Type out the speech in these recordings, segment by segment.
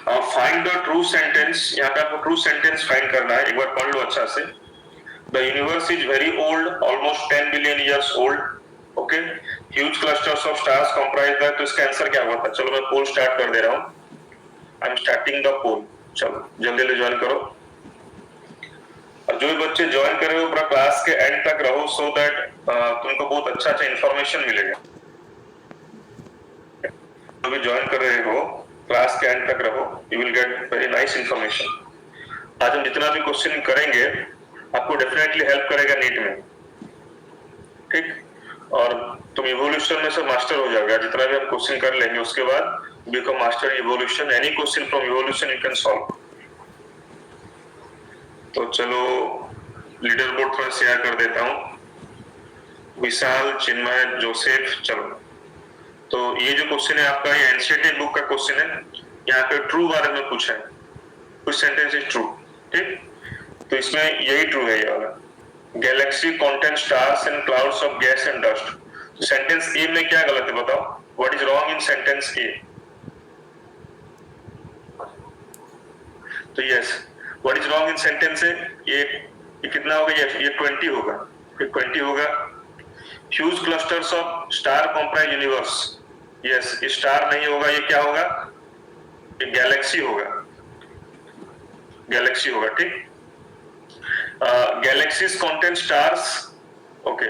Find the true sentence, यहाँ पे आपको ट्रू सेंटेंस फाइंड करना है, एक बार पढ़ लो अच्छा से। The universe is very old, almost 10 billion years old. Okay, huge clusters of stars comprise that, तो इसका आंसर क्या हुआ था? चलो मैं पोल स्टार्ट कर दे रहा हूँ, आई एम स्टार्टिंग द पोल। चलो जल्दी जल्दी ज्वाइन करो, और जो भी बच्चे ज्वाइन कर रहे हो पूरा क्लास के एंड तक रहो, सो दैट तुमको बहुत अच्छा अच्छा इंफॉर्मेशन मिलेगा। जो भी ज्वाइन कर रहे हो क्लास के एंड तक रहो, you will get very nice information. आज हम जितना भी क्वेश्चन करेंगे आपको डेफिनेटली हेल्प करेगा नीट में, ठीक? और तुम इवोल्यूशन में से मास्टर हो जाओगे, जितना भी हम क्वेश्चन कर लेंगे उसके बाद become master evolution, any question from evolution you can solve. तो चलो लीडर बोर्ड थोड़ा शेयर कर देता हूँ। विशाल, चिन्मय, जोसेफ, चलो। तो ये जो क्वेश्चन है आपका, ये एनसीईआरटी बुक का क्वेश्चन है, यहाँ पे ट्रू बारे में पूछा है, कुछ सेंटेंस इज ट्रू, ठीक? तो इसमें यही ट्रू है ये वाला, galaxy contain stars and clouds of gas and dust. तो सेंटेंस ए में क्या गलत है बताओ, what is wrong in sentence A? तो yes, what is wrong in sentence A, ये कितना होगा? ये 20 होगा, ये 20 होगा। Huge clusters of star comprise universe, yes, ये स्टार नहीं होगा, ये क्या होगा? ये गैलेक्सी होगा, गैलेक्सी होगा, ठीक? गैलेक्सीज कंटेन स्टार्स, ओके,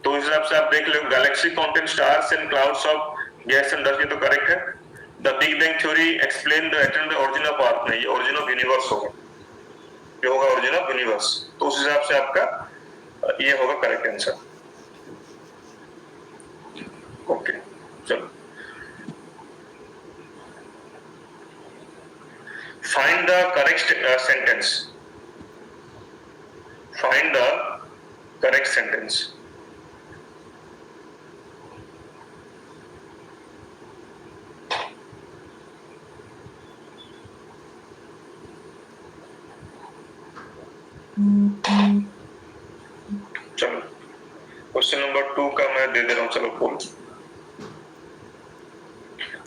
तो इस हिसाब से आप देख लो, galaxy contain stars and clouds of gas and dust, ये तो करेक्ट है। The big bang theory explain the atom the origin of earth, नहीं, ये ओरिजिन ऑफ यूनिवर्स होगा, ये होगा ओरिजिन ऑफ यूनिवर्स, तो उस हिसाब से आपका ये होगा करेक्ट आंसर। ओके, चलो find the correct sentence, find the correct sentence. चलो क्वेश्चन नंबर 2 का मैं दे रहा हूं, चलो poll.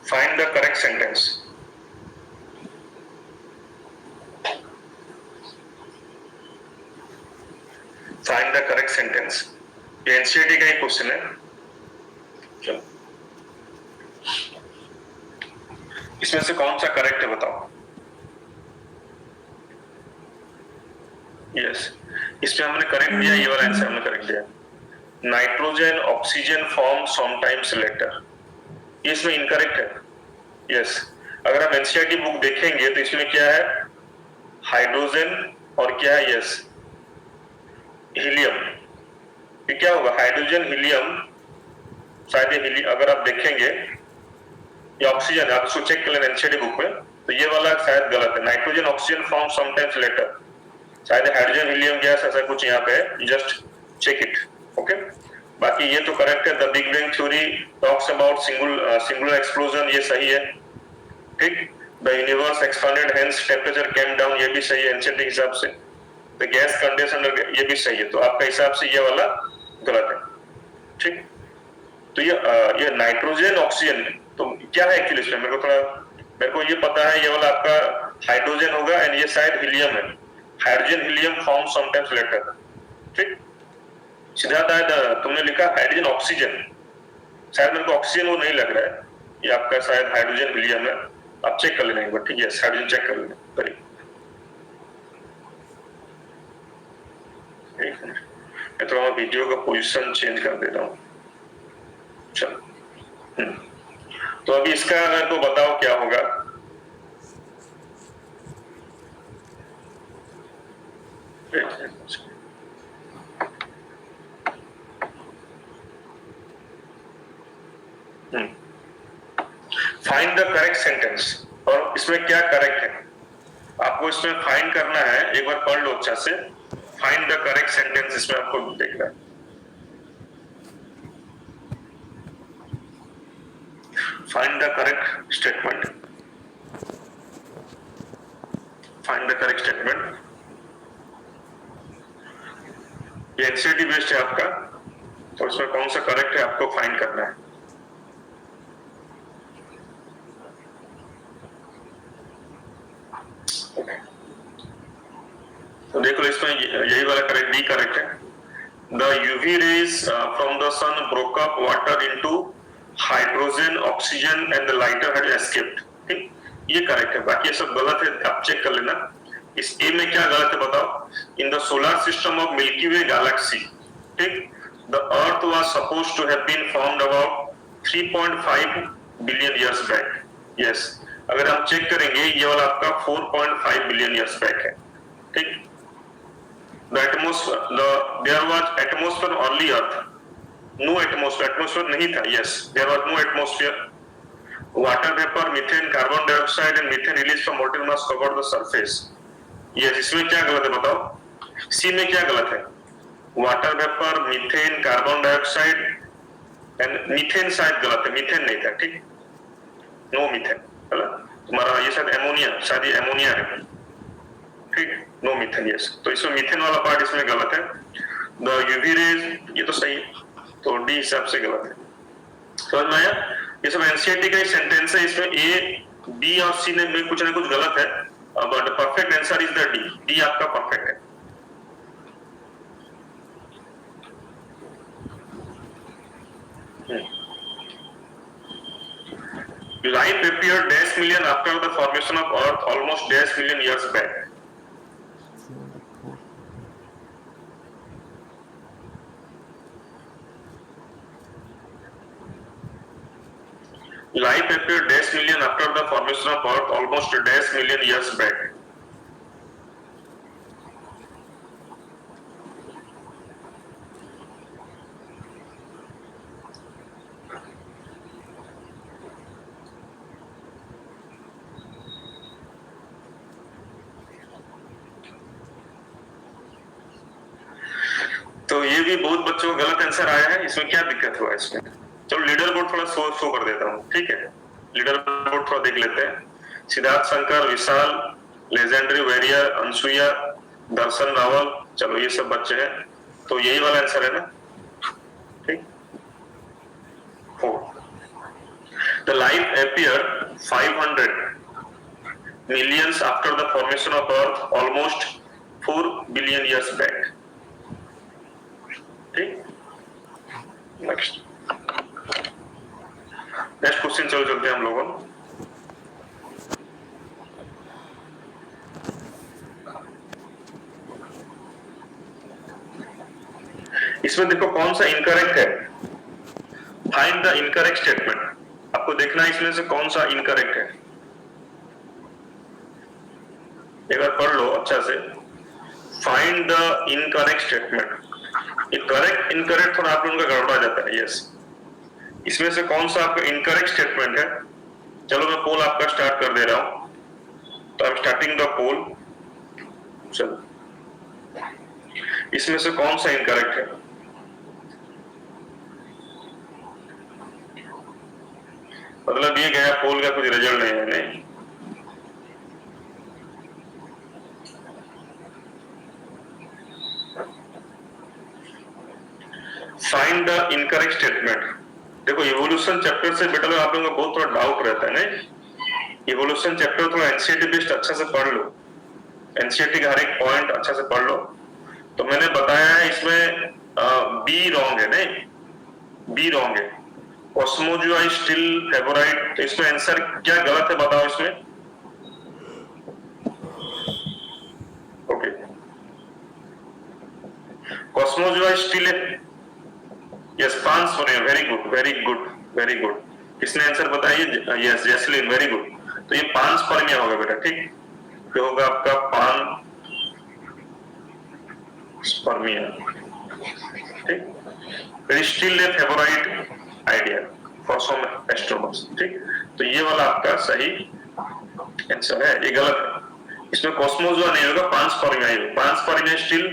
Find the correct sentence. Find the correct sentence, ये एनसीईआरटी का ही क्वेश्चन है। चलो इसमें से कौन सा करेक्ट है बताओ? यस, इसमें हमने करेक्ट दिया, ये वाला आंसर हमने करेक्ट दिया, nitrogen oxygen form sometimes letter, ये इसमें इनकरेक्ट है। यस, अगर हम एनसीईआरटी बुक देखेंगे तो इसमें क्या है? हाइड्रोजन और क्या है? Yes, helium. ये क्या होगा? हाइड्रोजन हीलियम, शायद ये हीलियम, अगर आप देखेंगे ये ऑक्सीजन है, आप इसको चेक कर लेना एनसीईआरटी बुक में, तो ये वाला शायद गलत है, nitrogen oxygen form sometimes letter, शायद हाइड्रोजन हीलियम गैस ऐसा कुछ यहाँ पे, जस्ट चेक इट। ओके, बाकी ये तो करेक्ट है। The big bang theory talks about singular explosion, ये सही है, ठीक? The universe expanded hence temperature came down, ये भी सही है एनसीईआरटी के हिसाब से। द गैस कंडेंसर, ये भी सही है, तो आपका हिसाब से ये वाला गलत है, ठीक? तो ये नाइट्रोजन ऑक्सीजन, तो क्या है एक्चुअली इसमें? मेरे को ये पता है, ये वाला आपका हाइड्रोजन होगा एंड ये शायद हीलियम है, hydrogen helium form sometimes letter, ठीक? सिद्धार्थ तुमने लिखा हाइड्रोजन ऑक्सीजन, शायद मेरे को ऑक्सीजन वो नहीं लग रहा है, ये आपका शायद हाइड्रोजन हीलियम है, आप चेक कर लेना एक बार, ठीक है? हाइड्रोजन चेक कर लेना, करिए। मैं थोड़ा वीडियो का पोजीशन चेंज कर देता हूँ। चलो, तो अभी इसका मेरे को बताओ क्या होगा? फाइंड द करेक्ट सेंटेंस, और इसमें क्या करेक्ट है आपको इसमें फाइंड करना है, एक बार पढ़ लो अच्छा से। फाइंड द करेक्ट सेंटेंस, इसमें आपको देखना है। Find the correct statement, find the correct statement. ये एनसीईआरटी बेस्ड है आपका, तो इसमें कौन सा करेक्ट है आपको फाइंड करना है। देख लो इसमें यही वाला करेक्ट, डी करेक्ट है। The UV rays from the sun broke up water into hydrogen, oxygen and the lighter had escaped. ठीक, ये करेक्ट है, बाकी ये सब गलत है, आप चेक कर लेना। इस ए में क्या गलत है बताओ। In the solar system of milky way galaxy, ठीक, the earth was supposed to have been formed about 3.5 billion years back. Yes, अगर हम चेक करेंगे ये वाला आपका 4.5 बिलियन ईयर्स बैक है। ठीक, there was atmosphere only earth, no atmosphere नहीं था। yes, there was no atmosphere, water vapor, methane, carbon dioxide and methane released from molten mass covered the surface। yes, इसमें क्या गलत है बताओ। सी में क्या गलत है, water vapour, methane, carbon dioxide and methane शायद गलत है, मीथेन नहीं था। ठीक, नो मीथेन, तुम्हारा ये शायद एमोनिया, शायद ये एमोनिया है। ठीक, नो मीथेन। यस, तो इसमें मीथेन वाला पार्ट इसमें गलत है। द यूवी रेज ये तो सही है, तो डी हिसाब से गलत है। समझ में आया? ये सब एनसीईआरटी का ही सेंटेंस है, इसमें ए, बी और सी में कुछ ना कुछ गलत है, but perfect answer is the D. D आपका परफेक्ट है। Life appeared dash million after the formation of Earth, almost dash million years back. Life appeared dash million after the formation of Earth, almost dash million years back. तो ये भी बहुत बच्चों को गलत answer आया है। इसमें क्या दिक्कत हुआ इसमें? चलो लीडर बोर्ड थोड़ा शो कर देता हूँ। ठीक है, लीडर बोर्ड थोड़ा देख लेते हैं। सिद्धार्थ शंकर, विशाल, लेजेंडरी, वेरियर, अनसुईया, दर्शन रावल, चलो ये सब बच्चे हैं, तो यही वाला आंसर है ना। ठीक, 4। The life appeared 500 millions after the formation of Earth, almost 4 billion years back. ठीक, नेक्स्ट क्वेश्चन चलो चलते हैं हम लोगों। इसमें देखो कौन सा इनकरेक्ट है। Find the incorrect statement. आपको देखना है इसमें से कौन सा इनकरेक्ट है। एक बार पढ़ लो अच्छा से। Find the incorrect statement. Correct incorrect थोड़ा आप लोगों का गड़बड़ा जाता है। यस, इसमें से कौन सा आपका इनकरेक्ट स्टेटमेंट है। चलो मैं पोल आपका स्टार्ट कर दे रहा हूं, तो आई एम स्टार्टिंग द पोल। चलो, इसमें से कौन सा इनकरेक्ट है। मतलब ये गया पोल का कुछ रिजल्ट नहीं है। नहीं, फाइंड द इनकरेक्ट स्टेटमेंट। देखो इवोल्यूशन चैप्टर से बेटा आप लोगों का बहुत थोड़ा डाउट रहता है। नहीं, इवोल्यूशन चैप्टर थोड़ा एनसीईआरटी बेस्ड अच्छा से पढ़ लो, एनसीईआरटी का हर एक पॉइंट अच्छा से पढ़ लो। तो मैंने बताया है इसमें बी रॉन्ग है। नहीं, बी रॉन्ग है। कॉस्मोजुआ स्टिल फेवराइट, तो इसमें आंसर क्या गलत है बताओ इसमें। ओके, कॉस्मोजुआ स्टिल है। यस, पांसफोनिया, very good very good very good. किसने आंसर बताया? Yes, Jasleen, very good. तो ये पांसपर्मिया होगा बेटा। ठीक, ये होगा आपका पांसपर्मिया। ठीक, फिर still a favourite idea for some astronomers. ठीक, तो ये वाला आपका सही आंसर है, ये गलत है। इसमें कॉस्मोजुआ नहीं होगा, पांसपर्मिया ही होगा। Panspermia still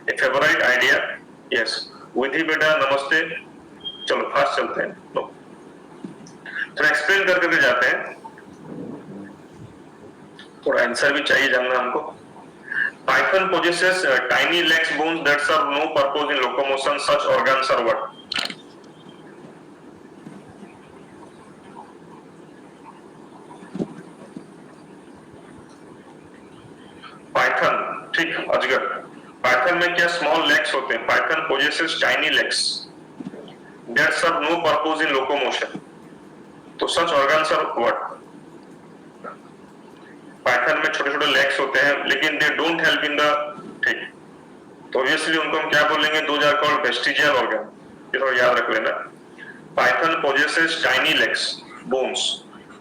a favourite idea. Yes, Vidhi बेटा नमस्ते। चलो फास्ट चलते हैं, लो थोड़ा एक्सप्लेन करके जाते हैं, थोड़ा आंसर भी चाहिए जानना हमको। Python possesses tiny legs bones that serve no purpose in locomotion. Such organs are what? Python, ठीक, अजगर। पाइथन में क्या स्मॉल लेग्स होते हैं? Python possesses tiny legs that serve no purpose in locomotion. तो such organs are what? Python में छोटे छोटे लेग्स होते हैं लेकिन they don't help in the, ठीक, तो ऑब्वियसली उनको हम क्या बोलेंगे? Those are called vestigial organ. ये थोड़ा याद रख लेना। Python possesses tiny legs bones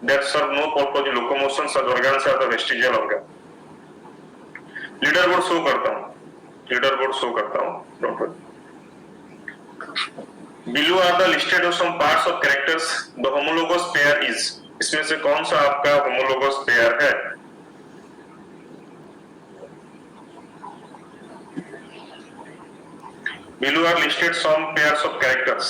that serve no purpose in locomotion, such organs are the vestigial organ. Leader board show करता हूं, लीडर बोर्ड शो करता हूं, don't worry. Below are the listed of some parts of characters the homologous pair is. इसमें से कौन सा आपका homologous pair है? Below are listed some pairs of characters.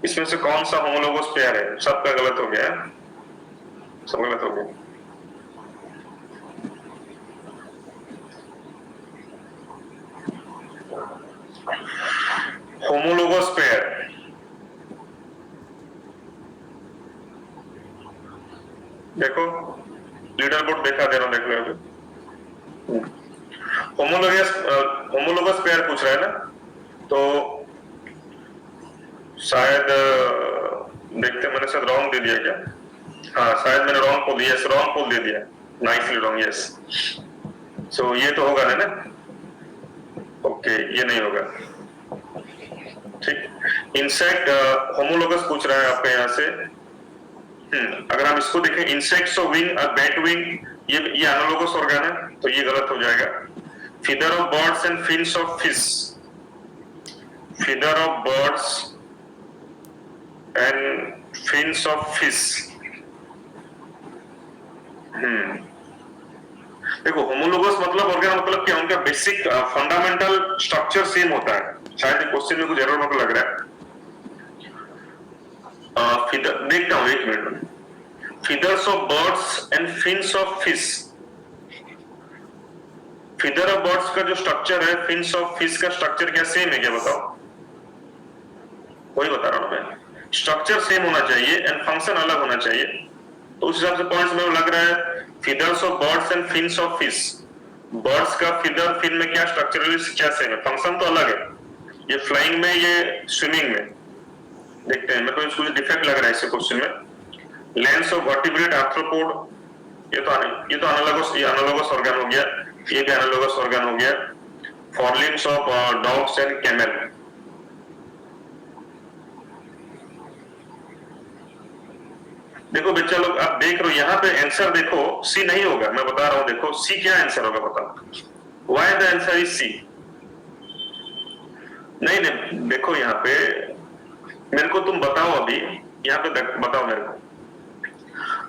इसमें से कौन सा होमोलोगस पेयर है? सबका गलत हो गया है, सब गलत हो गया। होमोलोगस पेयर, देखो लीडर बोर्ड देखा दे रहा हूं, देख लो। होमोलोगस पेयर पूछ रहा है ना, तो शायद देखते मैंने शायद रॉन्ग दे दिया क्या? हाँ शायद मैंने रॉन्ग पोल दिया, रॉन्ग पोल दे दिया, नाइसली रॉन्ग, यस। सो ये तो होगा ना? ओके ये नहीं होगा, ठीक। इंसेक्ट होमोलोगस पूछ रहा है आपके यहाँ से। अगर हम इसको देखें, इंसेक्ट्स ऑफ विंग और बैट विंग, ये एनालोगस ऑर्गन है, तो ये गलत हो जाएगा। feather of birds and fins of fish, feather of birds and fins of fish। देखो होमोलोगस मतलब ऑर्गन मतलब क्या? उनका बेसिक फंडामेंटल स्ट्रक्चर सेम होता है। शायद क्वेश्चन में कुछ एरर मेरे को लग रहा है। फिदर देखता हूं, एक minute. feathers of birds and fins of fish, feather of birds का जो स्ट्रक्चर है, फिन्स ऑफ फिश का स्ट्रक्चर क्या सेम है क्या? बताओ, वही बता रहा हूं मैं। स्ट्रक्चर सेम होना चाहिए एंड फंक्शन अलग होना चाहिए, तो उस हिसाब से पॉइंट्स में लग रहा है feathers of birds and fins of fish. Birds का फिदर फिन में क्या स्ट्रक्चरली क्या सेम है, फंक्शन तो अलग है। ये फ्लाइंग में, ये स्विमिंग में। देखते हैं, मेरे को कुछ डिफेक्ट लग रहा है इस क्वेश्चन में। लेंस ऑफ वर्टिब्रेट आर्थ्रोपोड, ये तो एनालोगस ऑर्गन हो गया, ये भी एनालोगस ऑर्गन हो गया। फॉरलिम्स ऑफ डॉग्स एंड कैमल, देखो बच्चा लोग आप देख रहे हो यहाँ पे आंसर देखो, सी नहीं होगा, मैं बता रहा हूं। देखो सी क्या आंसर होगा, बताओ। Why the answer is C? नहीं देखो यहाँ पे मेरे को तुम बताओ, अभी यहाँ पे बताओ मेरे को।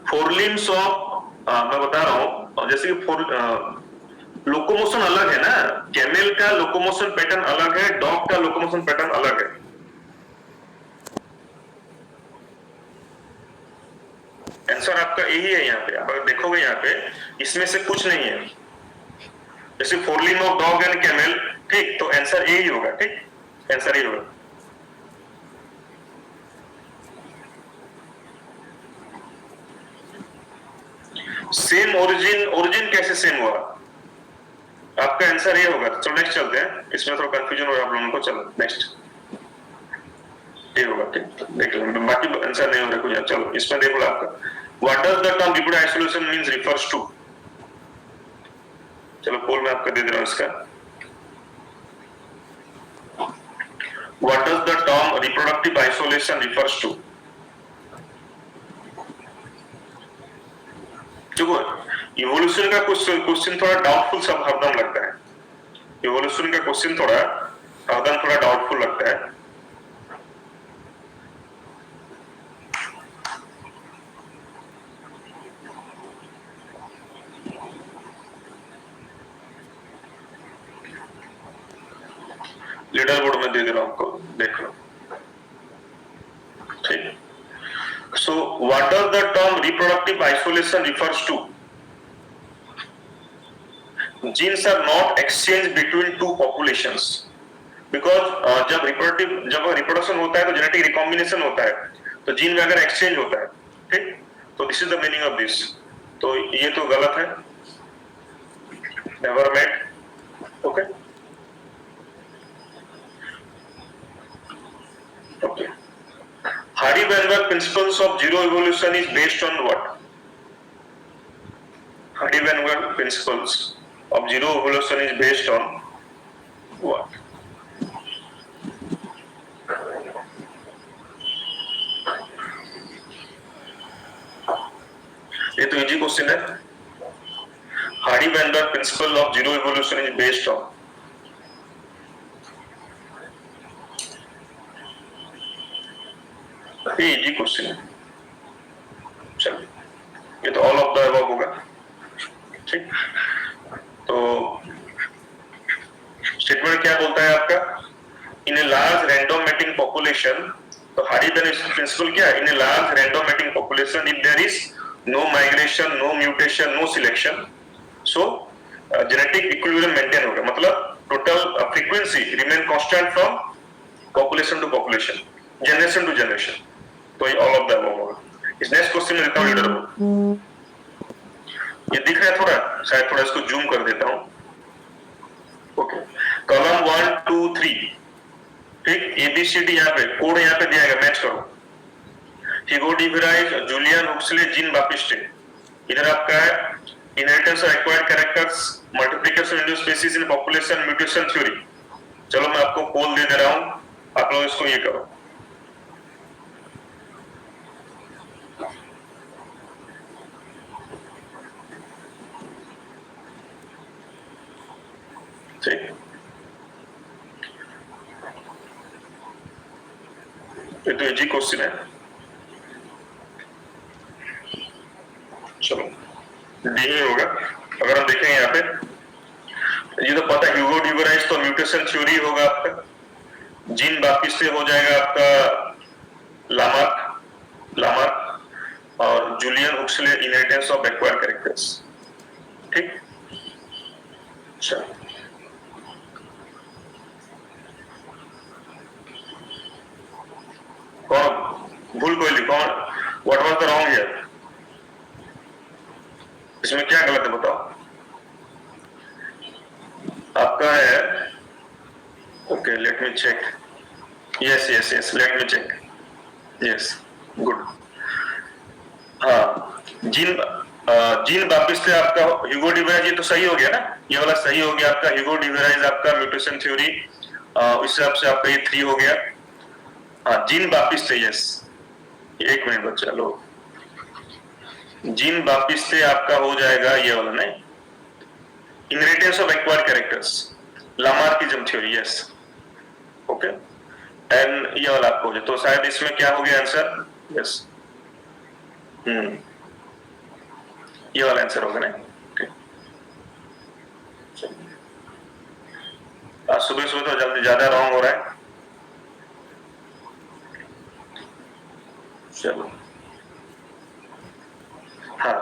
फोरलिम्स ऑफ, मैं बता रहा हूं, जैसे कि लोकोमोशन अलग है ना, कैमल का लोकोमोशन पैटर्न अलग है, डॉग का लोकोमोशन पैटर्न अलग है। आंसर आपका यही है यहाँ पे। आप अगर देखोगे यहाँ पे, इसमें से कुछ नहीं है। जैसे फोरलिम ऑफ डॉग एंड कैमल, ठीक, तो आंसर यही होगा, ठीक, आंसर यही होगा। सेम ओरिजिन कैसे सेम हुआ? आपका आंसर ये होगा। चलो नेक्स्ट चलते हैं, इसमें थोड़ा कंफ्यूजन हो रहा है आप लोगों को। चलो नेक्स्ट ये होगा, ठीक, देख लो, बाकी आंसर नहीं हो रहा कुछ। चलो इसमें देख लो आपका, what does the term reproductive isolation means refers to. चलो पोल में आपका दे दे रहा हूं इसका। What does the term reproductive isolation refers to? देखो इवोल्यूशन का क्वेश्चन थोड़ा डाउटफुल सब हरदम लगता है। इवोल्यूशन का क्वेश्चन थोड़ा डाउटफुल लगता है। लीडर बोर्ड में दे दे रहा हूं आपको, देख लो, ठीक। So what does the term reproductive isolation refers to? Genes are not exchanged between two populations because जब रिप्रोडक्शन होता है तो जेनेटिक रिकॉम्बिनेशन होता है, तो जीन में अगर एक्सचेंज होता है, ठीक, तो this is the meaning of this. तो ये तो गलत है, never met. Okay. Okay. Hardy-Weinberg principles of zero evolution is based on what? Hardy-Weinberg principles of zero evolution is based on what? ये तो इजी क्वेश्चन है. Hardy-Weinberg principle of zero evolution is based on. ये easy question है. चलिए, ये तो all of the above होगा. ठीक. तो स्टेटमेंट क्या बोलता है आपका? In a large random mating population. तो हार्डी-वेइनबर्ग प्रिंसिपल क्या है? In a large random mating population if there is no migration, no mutation, no selection, so genetic equilibrium maintain होगा. मतलब total frequency remain constant from population to population, generation to generation. तो ये all of the above होगा. इस next question में देता हूं leader को. ये दिख रहा है थोड़ा, शायद थोड़ा इसको जूम कर देता हूं. ओके. कॉलम 1 2 3. ठीक. एबीसीडी यहाँ पे कोड यहाँ पे दिया गया, मैच करो. हिगो डी वेराइज, जूलियन हुक्सले, जीन बापिस्टे. इधर आपका है inheritance of acquired characters, multiplication Indo species in population, mutation theory. चलो मैं आपको पोल दे रहा हूं, आप लोग इसको ये करो. ठीक. ये तो इजी क्वेश्चन है. चलो डी ही होगा. अगर हम देखें यहाँ पे, ये तो पता है ह्यूगो डी वेराइज तो म्यूटेशन थ्योरी होगा आपका. जीन बापिस्टे हो जाएगा आपका लामार्क, और Julian Huxley inheritance of acquired characters. ठीक. चलो कौन भूल कोई लिखो. What was the wrong here? इसमें क्या गलत है बताओ. आपका है. Okay, let me check. Yes yes yes, let me check. Yes, good. हाँ, जीन बापिस्टे आपका ह्यूगो डी वेराइज, ये तो सही हो गया ना. ये वाला सही हो गया आपका. ह्यूगो डी वेराइज आपका म्यूटेशन थ्योरी, इस हिसाब से आपका ये 3 हो गया. हाँ, जीन बापिस्टे. यस, एक मिनट बच्चा लो. जीन बापिस्टे आपका हो जाएगा ये वाला नहीं, inheritance of acquired characters, Lamarckism theory. Yes, okay. And ये वाला आपको हो जाए. तो शायद इसमें क्या हो गया आंसर? यस, ये वाला आंसर होगा ना. आज सुबह सुबह तो जल्दी ज्यादा रॉन्ग हो रहा है. चलो. हाँ,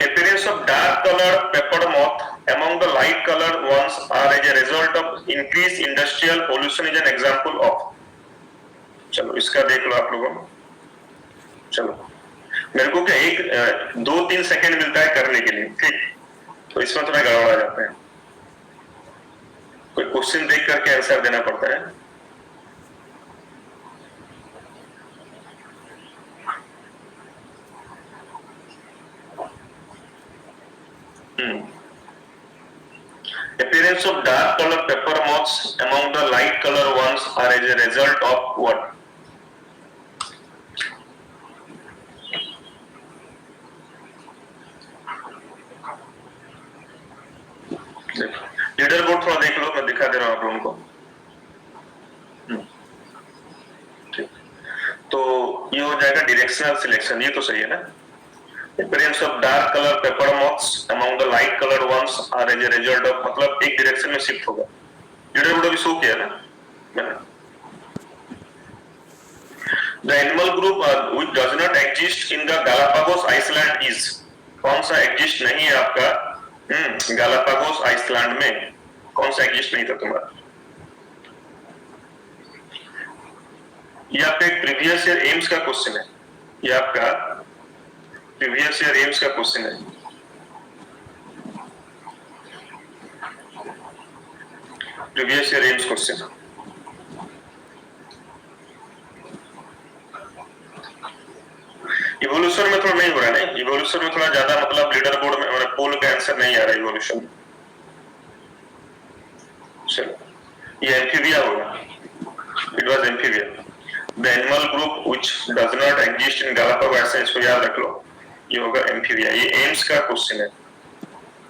appearance of dark colored peppered moth among the light colored ones are as a result of increased industrial pollution is an example of. चलो इसका देख लो आप लोगों. चलो मेरे को क्या 1-2-3 सेकंड मिलता है करने के लिए. ठीक. तो इसमें थोड़ा गड़बड़ा जाता है. कोई क्वेश्चन देख करके आंसर देना पड़ता है. Appearance of dark colored pepper moths among the light colored ones are as a result of what? Leader board थोड़ा देख लो, मैं दिखा दे रहा हूं आप लोगों को. ठीक. तो ये हो जाएगा डायरेक्शनल सिलेक्शन. ये तो सही है ना. Appearance of dark color pepper moths among the light colored ones are as a result of, मतलब एक डायरेक्शन में शिफ्ट होगा. लीडर बोर्ड अभी शो किया ना. The animal group which does not exist in the Galapagos Island is, कौन सा exist नहीं है आपका? गालापागोस आइसलैंड में कौन सा एग्जिस्ट नहीं था तुम्हारा? ये आपका एक प्रीवियस ईयर एम्स का क्वेश्चन है. ये आपका प्रीवियस ईयर एम्स का क्वेश्चन है. Previous year AIIMS question. Evolution में थोड़ा नहीं हो रहा है, नहीं इवोल्यूशन में थोड़ा ज्यादा मतलब लीडर बोर्ड में मतलब पोल का आंसर नहीं आ रहा है इवोल्यूशन। चलो ये एम्फीबिया होगा, it was amphibia. The animal group which does not exist in Galapagos, इसको याद रख लो, ये होगा एम्फीबिया। ये एम्स का क्वेश्चन है।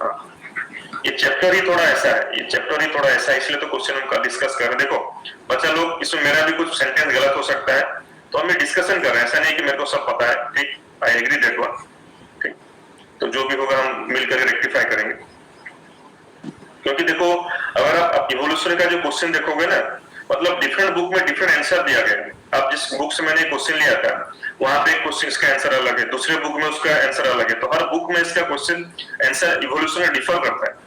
हाँ। ये चैप्टर ही थोड़ा ऐसा है, ये चैप्टर ही थोड़ा ऐसा है, इसलिए तो क्वेश्चन हम डिस्कस कर रहे हैं। देखो बच्चा लोग, इसमें मेरा भी कुछ सेंटेंस गलत हो सकता है, तो हम डिस्कशन कर रहे हैं, ऐसा नहीं कि मेरे को सब पता है। ठीक, आई एग्री दैट वन। ठीक, तो जो भी होगा हम मिलकर रेक्टिफाई करेंगे। क्योंकि देखो अगर आप इवोल्यूशन का जो क्वेश्चन देखोगे ना, मतलब डिफरेंट बुक में डिफरेंट आंसर दिया गया है। आप जिस बुक से मैंने क्वेश्चन लिया था वहां पे क्वेश्चन इसका आंसर अलग है, दूसरे बुक में उसका आंसर अलग है, तो हर बुक में इसका क्वेश्चन आंसर इवोल्यूशन में डिफर करता है।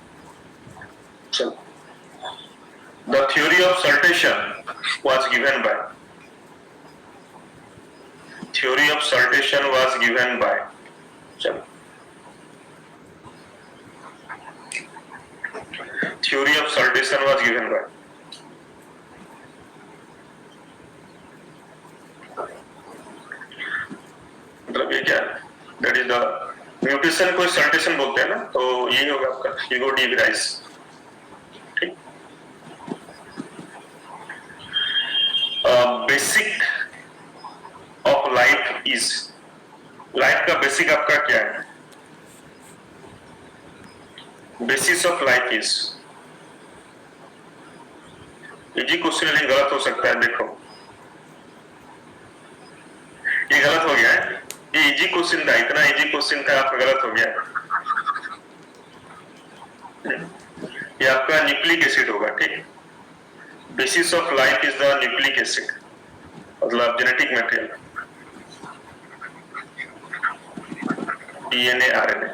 चलो, the theory of सल्टेशन was given by, theory of सल्टेशन was given by, चलो theory of saltation was given by, मतलब ये क्या है, दैट इज द म्यूटेशन को सल्टेशन बोलते हैं ना, तो यही होगा आपका ह्यूगो डी विराइस। ठीक, basic of life is, life का बेसिक आपका क्या है, basis of life is, easy question लेकिन गलत हो सकता है। देखो ये गलत हो गया है, ये इजी क्वेश्चन था, इतना इजी क्वेश्चन था, आपका गलत हो गया। ये आपका न्यूक्लिक एसिड होगा। ठीक, basis of life is the nucleic acid, मतलब जेनेटिक मटेरियल, डीएनए आरएनए।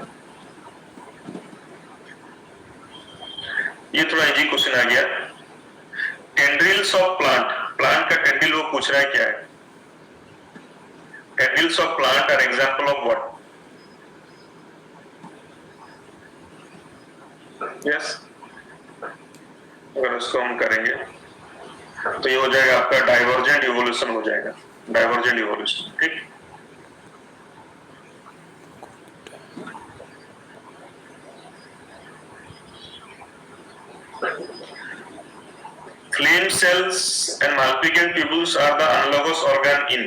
ये थोड़ा इजी क्वेश्चन आ गया। टेंड्रिल्स ऑफ प्लांट, प्लांट का टेंड्रिल वो पूछ रहा है क्या है, tendrils of plant are example of what, yes, अगर उसको हम करेंगे तो ये हो जाएगा आपका डाइवर्जेंट इवोल्यूशन हो जाएगा, डाइवर्जेंट इवोल्यूशन। ठीक, flame cells and Malpighian tubules are the analogous organ in,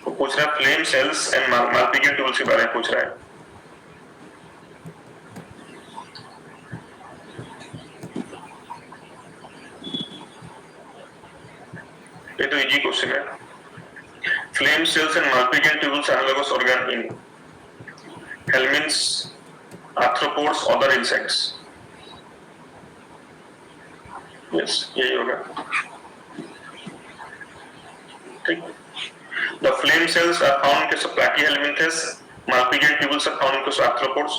तो पूछ रहा है flame cells and Malpighian tubules के बारे में पूछ रहा है। ये तो इजी क्वेश्चन है। Flame cells and Malpighian tubules analogous organ in helminths, arthropods, other insects, yes यही होगा। ठीक, the flame cells are found in case of platyhelminthes, Malpighian tubules are found in case of arthropods।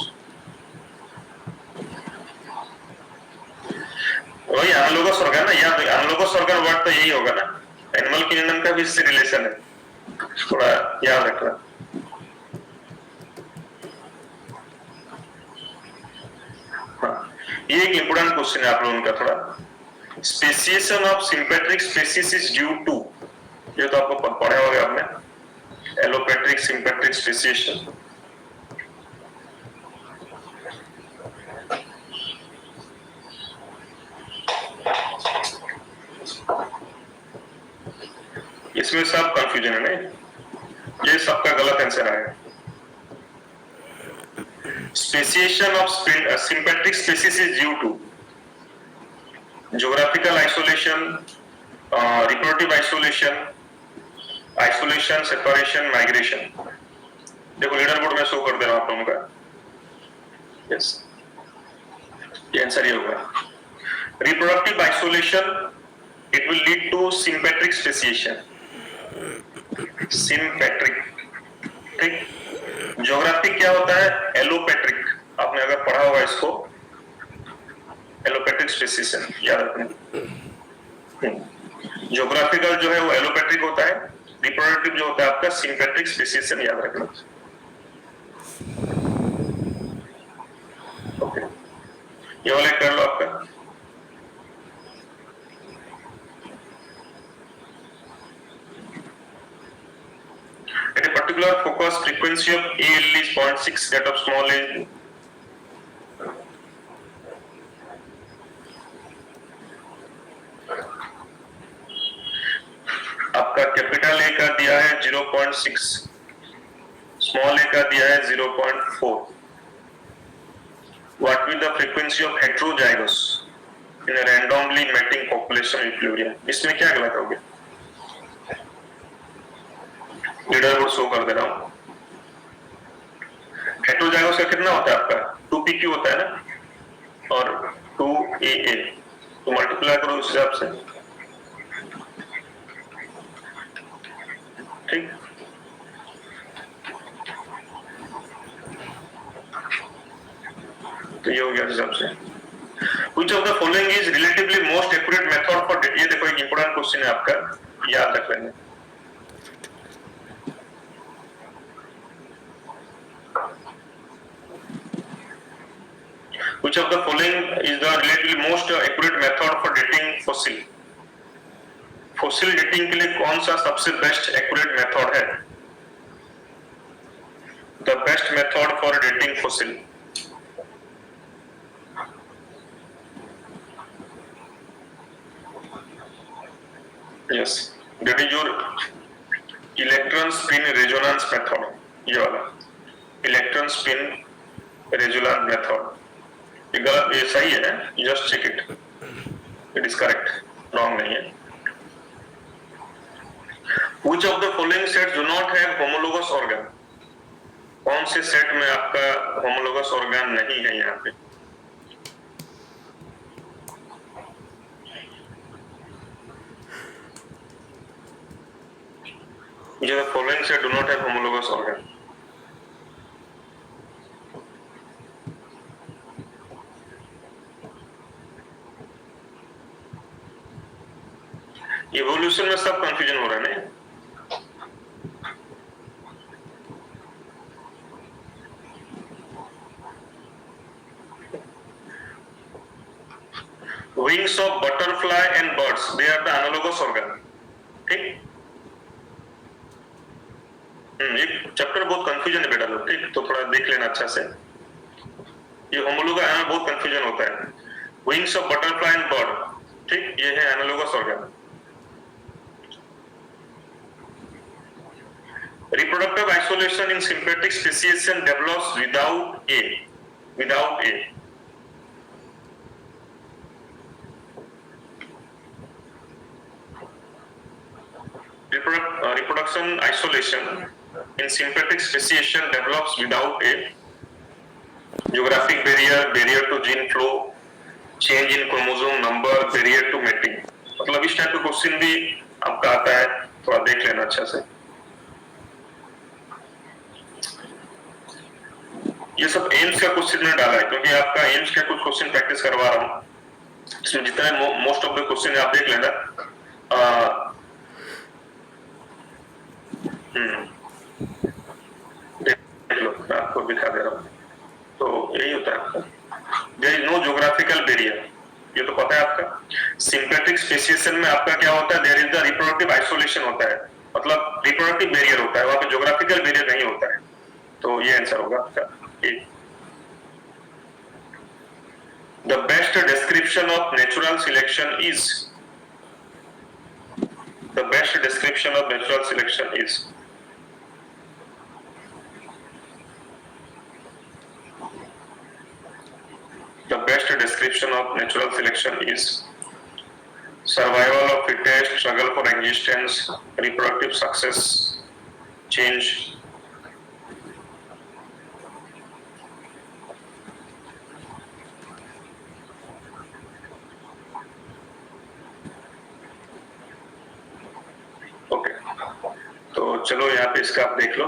वही analogous organ ना, याद analogous organ word तो यही होगा ना, एनिमल किंगडम का भी इससे रिलेशन है, थोड़ा याद रखना। हाँ, ये एक इंपोर्टेंट क्वेश्चन है आप लोगों का थोड़ा। Speciation of sympatric species is due to, ये तो आपको पढ़ा होगा आपने, एलोपेट्रिक सिंपेट्रिक स्पेसिएशन। इसमें सब कंफ्यूजन है नहीं, ये सबका गलत आंसर आएगा। Speciation of sympatric species is due to geographical isolation, reproductive isolation, isolation, separation, migration। देखो लीडर बोर्ड में शो कर दे रहा हूं आप लोगों का, यस ये आंसर ये होगा। reproductive isolation, it will lead to sympatric speciation, sympatric। ठीक, ज्योग्राफिक क्या होता है, एलोपेट्रिक, आपने अगर पढ़ा होगा इसको, एलोपेट्रिक स्पेसिएशन याद रखना। ज्योग्राफिकल जो है वो एलोपेट्रिक होता है, रिप्रोडक्टिव जो होता है आपका सिंपेट्रिक स्पेसिएशन याद रखना। ओके, ये वाला कर लो आपका। At a particular focus frequency of AL is 0.6, that of small a आपका कैपिटल ए का दिया है 0.6, स्मॉल ए का दिया है 0.4। What will the frequency of heterozygous in a randomly mating population equilibrium? इसमें क्या गलत हो गया? लीडर बोर्ड शो कर दे रहा हूं। हेटरोजाइगोस का कितना होता है आपका? 2pq होता है ना, और 2aa, तो मल्टीप्लाई करो उस हिसाब से, ठीक। तो ये हो गया हिसाब से। Which of the following is relatively most accurate method for, ये देखो एक इंपॉर्टेंट क्वेश्चन है आपका, याद रख लेंगे। Which of the following is the relatively most accurate method for dating fossil? Fossil dating के लिए कौन सा सबसे बेस्ट एक्यूरेट मेथड है? The best method for dating fossil, yes, that is your electron spin resonance method, ये वाला electron spin resonance method. ये सही है, just check it, it is correct, wrong नहीं है। Which of the following sets do not have homologous organ? कौन से set में आपका homologous organ नहीं है यहाँ पे? Which of the following set do not have homologous organ? Evolution में सब कंफ्यूजन हो रहा है ना। Wings of butterfly and birds, they are the analogous organ, ठीक। एक चैप्टर बहुत कंफ्यूजन है बेटा लोग, ठीक, तो थोड़ा देख लेना अच्छा से। ये होमोलोगस है, बहुत कंफ्यूजन होता है। Wings of butterfly and bird, ठीक, ये है analogous organ. Reproductive isolation in sympatric speciation develops without A. Reproduction isolation in sympatric speciation develops without A. Geographic barrier to gene flow, change in chromosome number, barrier to mating। मतलब इस type का question भी आपका आता है, थोड़ा देख लेना अच्छा से। ये सब एम्स का क्वेश्चन में डाला है, क्योंकि आपका एम्स का कुछ क्वेश्चन प्रैक्टिस करवा रहा हूँ, इसमें जितना मोस्ट ऑफ द क्वेश्चन आप देख लेना। देख लो, मैं आपको दिखा दे रहा हूँ। तो यही होता है आपका, there is no geographical barrier, ये तो पता है आपका। सिंपैथिक स्पेसिएशन में आपका क्या होता है, there is the reproductive isolation होता है, मतलब रिप्रोडक्टिव बैरियर होता है, वहां पे ज्योग्राफिकल बैरियर नहीं होता है। तो ये आंसर होगा आपका। The best description of natural selection is, the best description of natural selection is, the best description of natural selection is survival of fittest, struggle for existence, reproductive success, change। Okay, तो चलो यहाँ पे इसका आप देख लो।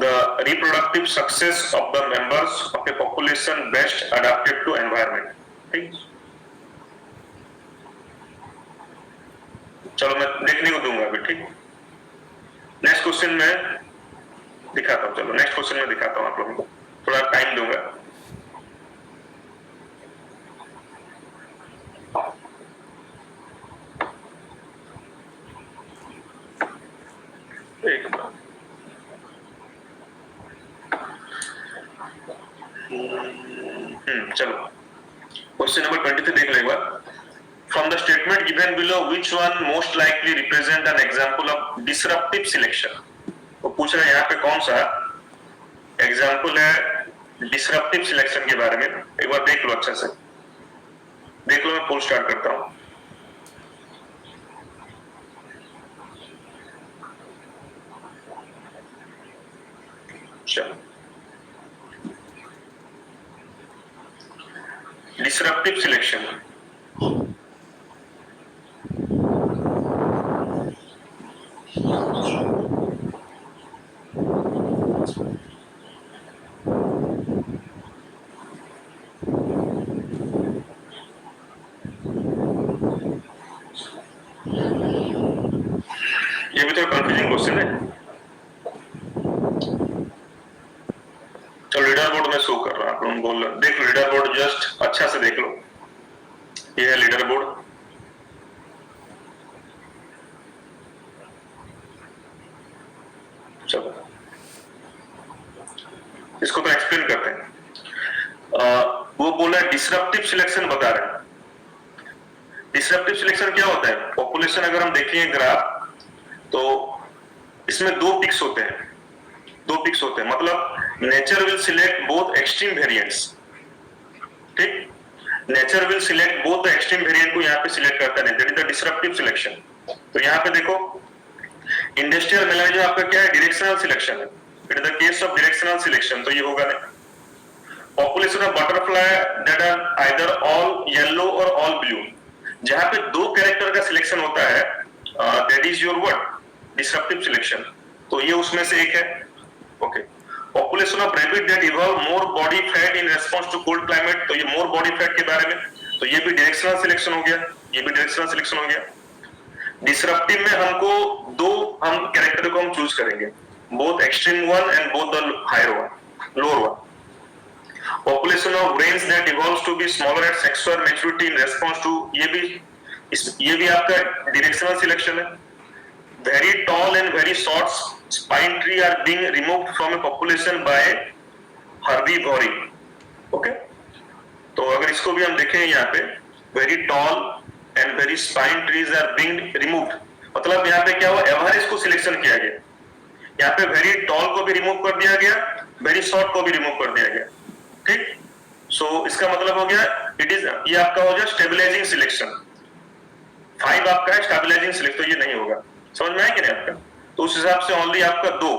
The reproductive success of the members of a population best adapted to environment, ठीक। चलो मैं देखने को दूंगा अभी, ठीक। नेक्स्ट क्वेश्चन में दिखाता हूँ, चलो नेक्स्ट क्वेश्चन में दिखाता हूँ आप लोगों को, थोड़ा टाइम दूंगा। एक बार चलो क्वेश्चन नंबर 23 देख लो एक बार। From the statement given below, which one most likely represent an example of disruptive selection? वो पूछ रहे हैं यहाँ पे कौन सा एग्जाम्पल है डिसरप्टिव सिलेक्शन के बारे में, एक बार देख लो अच्छे से, देख लो। मैं पोल स्टार्ट करता हूं। चलो डिसरप्टिव सिलेक्शन, ये भी तो कंफ्यूजिंग क्वेश्चन है। चलो लीडर बोर्ड में शो कर रहा हूं, आप बोल रहे देख लो लीडर बोर्ड, जस्ट अच्छा से देख लो, ये है लीडर बोर्ड। चलो इसको तो एक्सप्लेन करते हैं। वो बोला डिसरप्टिव सिलेक्शन बता रहे हैं। डिसरप्टिव सिलेक्शन क्या होता है? पॉपुलेशन अगर हम देखेंगे ग्राफ तो इसमें दो पिक्स होते हैं, मतलब nature will select both extreme variants, ठीक, nature will select both extreme variant को यहाँ पे सिलेक्ट करता है, that is the disruptive selection. तो यहाँ पे देखो इंडस्ट्रियल मेलाइजो आपका क्या है? डायरेक्शनल सिलेक्शन है, it is the case of directional selection, तो ये होगा नहीं। Population of butterfly that are either all yellow or all blue, जहां पे दो कैरेक्टर का सिलेक्शन होता है, that is your what? Disruptive selection, तो ये उसमें से एक है। Okay, population of rabbit that evolve more body fat in response to cold climate, तो ये मोर बॉडी फैट के बारे में, तो ये भी डायरेक्शनल सिलेक्शन हो गया, ये भी डायरेक्शनल सिलेक्शन हो गया। डिसरप्टिव में हमको दो हम कैरेक्टर को हम चूज करेंगे, both extreme one and both the higher one, lower one. Population of brains that evolves to be smaller at sexual maturity in response to, ये भी आपका directional selection है। Very tall and very short spine tree are being removed from a population by herbivore, okay? तो अगर इसको भी हम देखें यहाँ पे very tall and very spine trees are being removed, मतलब यहाँ पे क्या हुआ? एवरेज को सिलेक्शन किया गया, यहाँ पे very tall को भी रिमूव कर दिया गया, very short को भी रिमूव कर दिया गया, ठीक। सो इसका मतलब हो गया इट इज, ये आपका हो गया स्टेबलाइजिंग सिलेक्शन। 5 आपका है स्टेबलाइजिंग सिलेक्शन, तो ये नहीं होगा, समझ में आया कि नहीं आपका? तो उस हिसाब से ओनली आपका दो,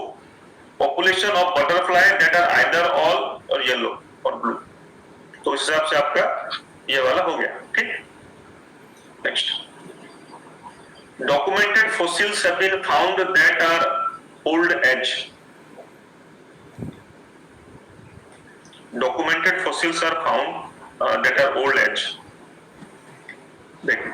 population of butterfly that are either all और येलो और ब्लू, तो उस हिसाब से आपका ये वाला हो गया, ठीक। Next, documented fossils have been found that are old age, documented fossils are found that are old age। देखिए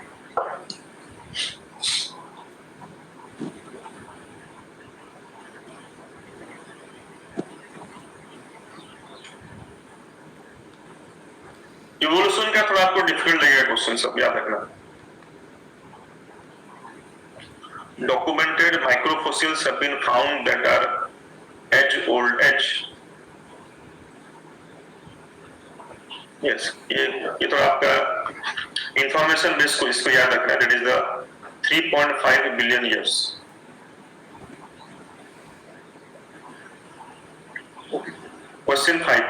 इवोल्यूशन का थोड़ा आपको डिफिकल्ट लगेगा क्वेश्चन, सब याद रखना। Documented microfossils have been found that are age old age, yes, ये तो आपका इंफॉर्मेशन बेस को इसको याद रखना है, that is the 3.5 billion years. Question 5,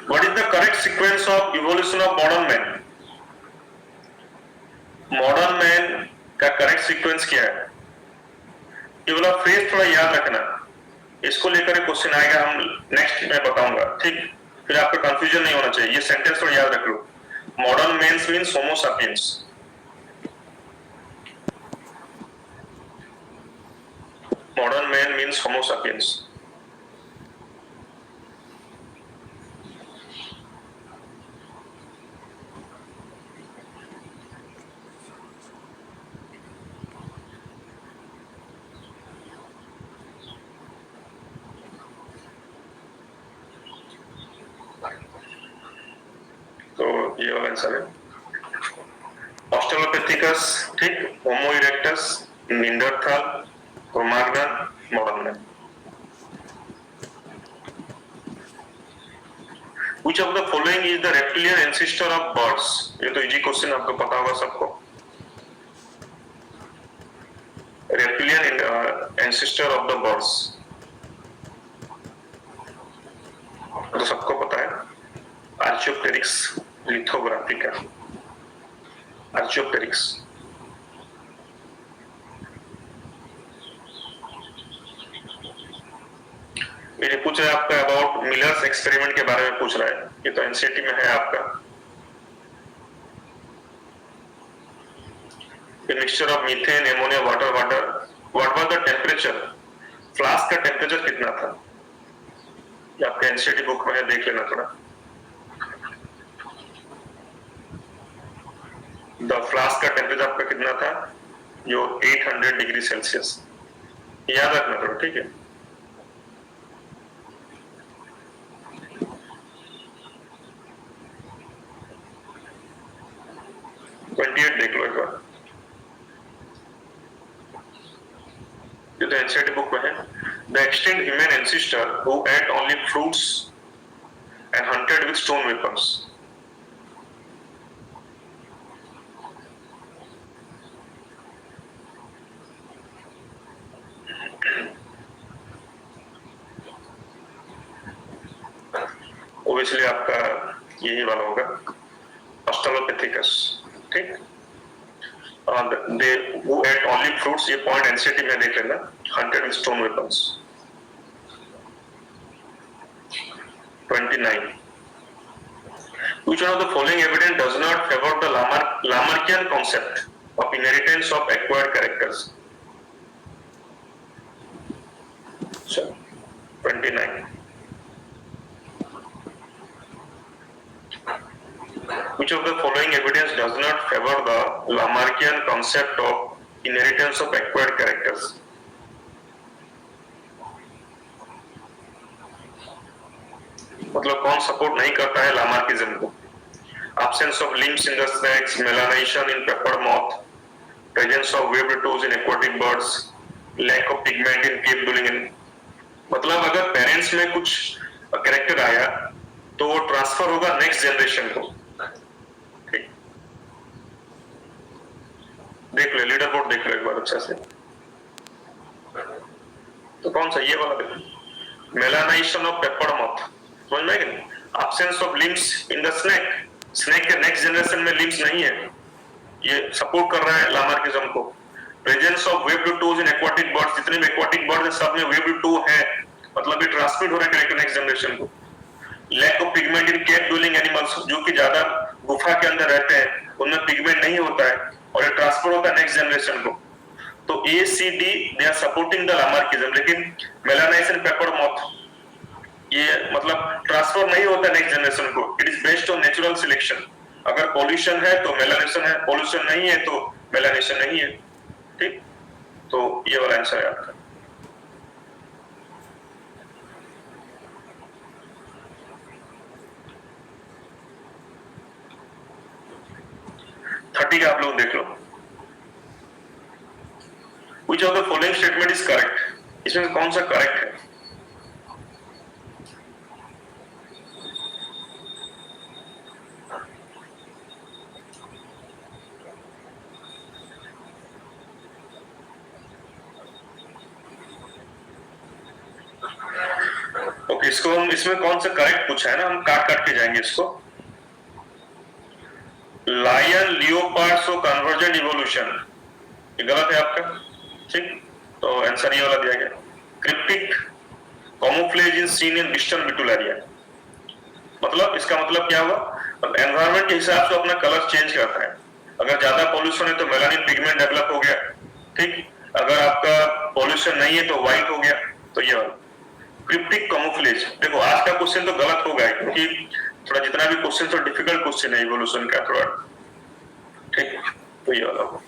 what is the correct sequence of evolution of modern man? Modern man का correct sequence क्या है? ये वाला फ्रेज थोड़ा याद रखना, इसको लेकर क्वेश्चन आएगा, हम नेक्स्ट में बताऊंगा, ठीक, फिर आपको कंफ्यूजन नहीं होना चाहिए। ये सेंटेंस थोड़ा याद रख लो, modern mens means Homo sapiens, modern man means Homo sapiens. ये वाला आंसर है। ऑस्ट्रेलोपिथेकस, ठीक, Homo erectus, Neanderthal, Cro Magnon, modern man. Which of the following is the reptilian ancestor of birds? ये तो इजी क्वेश्चन, आपको पता होगा सबको। reptilian ancestor of the birds, तो सबको पता है, आर्चियोप्टेरिक्स लिथोग्राफिका, आर्चियोप्टेरिक्स। ये पूछ रहा है आपका अबाउट मिलर्स एक्सपेरिमेंट के बारे में पूछ रहा है, ये तो एनसीईआरटी में है आपका। Mixture of methane, ammonia, water, what was the temperature, flask का टेम्परेचर कितना था, ये आपके एनसीईआरटी बुक में है, देख लेना थोड़ा। द फ्लास्क का टेम्परेचर आपका कितना था, जो 800 डिग्री सेल्सियस, याद रखना थोड़ा, ठीक है। देख लो एक बार, ये तो एनसीईआरटी बुक में है। The extant human ancestor who ate only fruits and hunted with stone weapons. Obviously आपका यही वाला होगा, ऑस्ट्रेलोपिथेकस, ठीक। They who ate only fruits, ये पॉइंट एनसीईआरटी में देख लेना, hunted with stone weapons। 29. Which one of the following evidence does not favor the Lamarckian concept of inheritance of acquired characters? So, 29. Which of the following evidence does not favor the Lamarckian concept of inheritance of acquired characters? मतलब कौन support नहीं करता है Lamarckism को? Absence of limbs in the snakes, melanization in peppered moth, presence of webbed toes in aquatic birds, lack of pigment in cave dwelling in, मतलब अगर parents में कुछ कैरेक्टर आया तो वो ट्रांसफर होगा नेक्स्ट जनरेशन को। देख लो लीडर बोर्ड, देख लो एक बार अच्छा से। तो कौन सा, ये वाला देखो, मेलानाइजेशन ऑफ पेपर्ड मॉथ, समझ में आएगा? Absence of limbs in the snake, snake के नेक्स्ट जनरेशन में लिम्स नहीं है, ये सपोर्ट कर रहा है लामार्किज्म को। Presence of webbed toes in aquatic birds, जितने भी एक्वाटिक बर्ड्स हैं सब में वेब्ड टो है, मतलब ये ट्रांसमिट हो रहा है नेक्स्ट जनरेशन को। Lack of pigment in cave dwelling animals, जो कि ज्यादा गुफा के अंदर रहते हैं उनमें पिगमेंट नहीं होता है और ये ट्रांसफर होता है नेक्स्ट जनरेशन को। तो A C D they are supporting the Lamarckism, लेकिन मेलानाइजेशन पेपर्ड मॉथ ये मतलब ट्रांसफर नहीं होता नेक्स्ट जनरेशन को। It is based on natural selection, अगर पॉल्यूशन है तो मेलानाइजेशन है, पॉल्यूशन नहीं है तो मेलानाइजेशन नहीं है, ठीक। तो ये वाला आंसर है आपका। थर्टी का आप लोग देख लो। Which of the following statement is correct? इसमें कौन सा करेक्ट है? ओके, इसको हम, इसमें कौन सा करेक्ट पूछा है ना, हम काट काट के जाएंगे इसको। लायन लियोपार्ड सो कन्वर्जेंट इवोल्यूशन, ये गलत है आपका, ठीक। तो आंसर ये वाला दिया गया। Cryptic camouflage in seen in distal vitularia, मतलब इसका मतलब क्या हुआ, एनवायरनमेंट के हिसाब से अपना कलर चेंज करता है। अगर ज्यादा पॉल्यूशन है तो मेलानिन पिगमेंट डेवलप हो गया, ठीक। अगर आपका पॉल्यूशन नहीं है तो व्हाइट हो गया, तो ये वाला क्रिप्टिक कैमोफ्लेज। देखो आज का क्वेश्चन तो गलत होगा क्योंकि थोड़ा जितना भी क्वेश्चन तो डिफिकल्ट क्वेश्चन है इवोल्यूशन का थोड़ा, ठीक। तो ये वाला होगा।